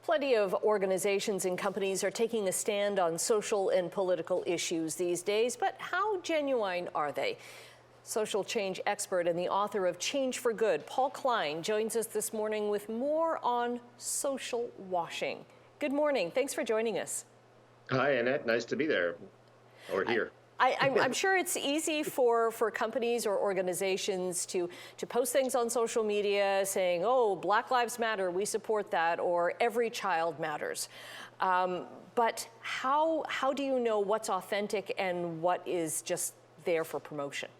Plenty of organizations and companies are taking a stand on social and political issues these days, but how genuine are they? Social change expert and the author of Change for Good, Paul Klein, joins us this morning with more on social washing. Good morning. Thanks for joining us. Hi, Annette. Nice to be there, or here. I'm sure it's easy for companies or organizations to post things on social media saying, oh, Black Lives Matter, we support that, or every child matters. But how do you know what's authentic and what is just there for promotion?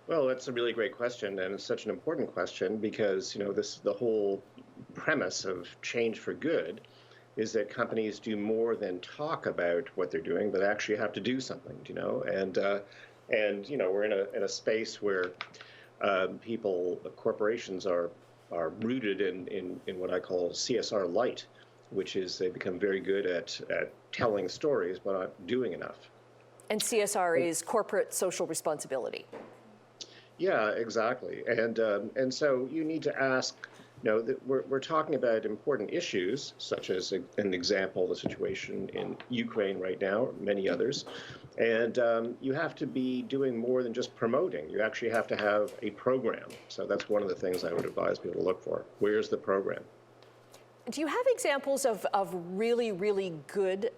Well, that's a really great question, and it's such an important question because, the whole premise of Change for Good is that companies do more than talk about what they're doing, but actually have to do something, and we're in a space where corporations are rooted in what I call CSR light, which is they become very good at telling stories, but not doing enough. And CSR is corporate social responsibility. Yeah, exactly. And so you need to ask, that we're talking about important issues, such as an example, the situation in Ukraine right now, many others. And you have to be doing more than just promoting. You actually have to have a program. So that's one of the things I would advise people to look for. Where's the program? Do you have examples of really, really good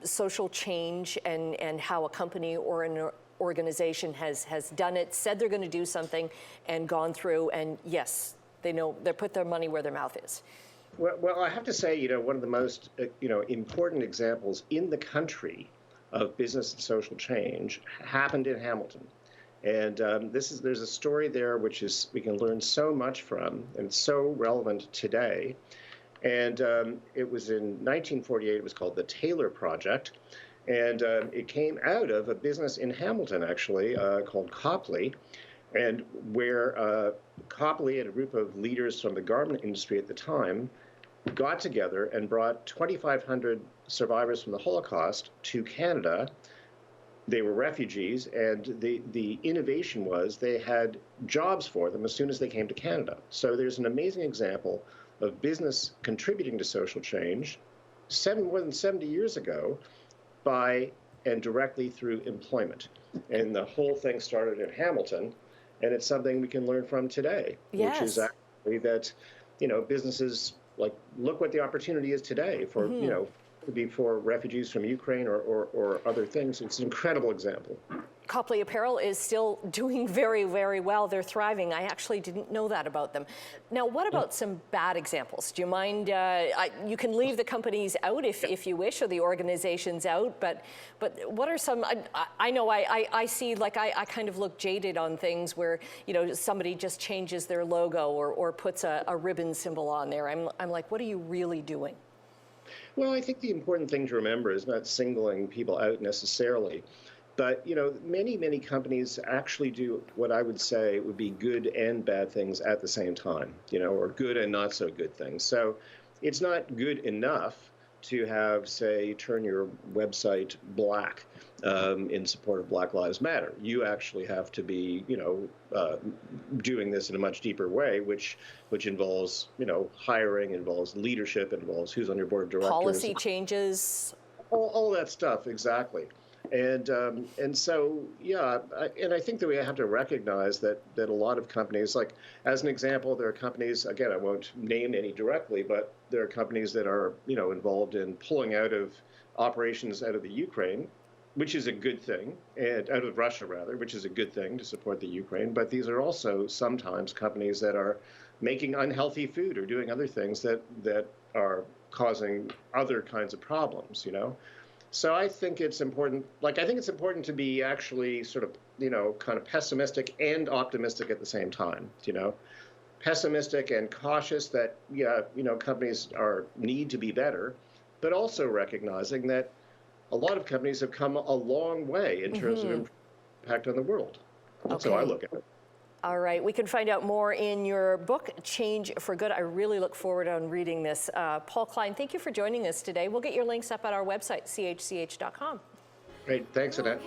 social change and how a company or an organization has done it, said they're going to do something, and gone through, and yes, they put their money where their mouth is? Well, I have to say, one of the most important examples in the country of business and social change happened in Hamilton. And there's a story there which we can learn so much from, and it's so relevant today. And it was in 1948. It was called the Taylor Project. And it came out of a business in Hamilton, actually, called Copley, and where Copley and a group of leaders from the garment industry at the time got together and brought 2,500 survivors from the Holocaust to Canada. They were refugees, and the innovation was they had jobs for them as soon as they came to Canada. So there's an amazing example of business contributing to social change more than 70 years ago, by and directly through employment. And the whole thing started in Hamilton, and it's something we can learn from today, yes. Which is actually that, businesses, look what the opportunity is today for, to be for refugees from Ukraine or other things. It's an incredible example. Copley Apparel is still doing very, very well. They're thriving. I actually didn't know that about them. Now, what about some bad examples? Do you mind? You can leave the companies out if you wish, or the organizations out. But what are some? I know I see, I kind of look jaded on things where somebody just changes their logo or puts a ribbon symbol on there. I'm like, what are you really doing? Well, I think the important thing to remember is not singling people out necessarily. But, many companies actually do what I would say would be good and bad things at the same time, or good and not so good things. So it's not good enough to have, say, turn your website black in support of Black Lives Matter. You actually have to be, doing this in a much deeper way, which involves, hiring, involves leadership, involves who's on your board of directors. Policy changes. All that stuff, exactly. And so, yeah, and I think that we have to recognize that a lot of companies, as an example, there are companies, again, I won't name any directly, but there are companies that are, involved in pulling out of operations out of the Ukraine, which is a good thing, and out of Russia, rather, which is a good thing to support the Ukraine. But these are also sometimes companies that are making unhealthy food or doing other things that are causing other kinds of problems, So I think it's important, to be actually sort of, kind of pessimistic and optimistic at the same time, Pessimistic and cautious that, companies need to be better, but also recognizing that a lot of companies have come a long way in terms of impact on the world. That's how I look at it. All right, we can find out more in your book, Change for Good. I really look forward to reading this. Paul Klein, thank you for joining us today. We'll get your links up at our website, chch.com. Great, thanks, Annette.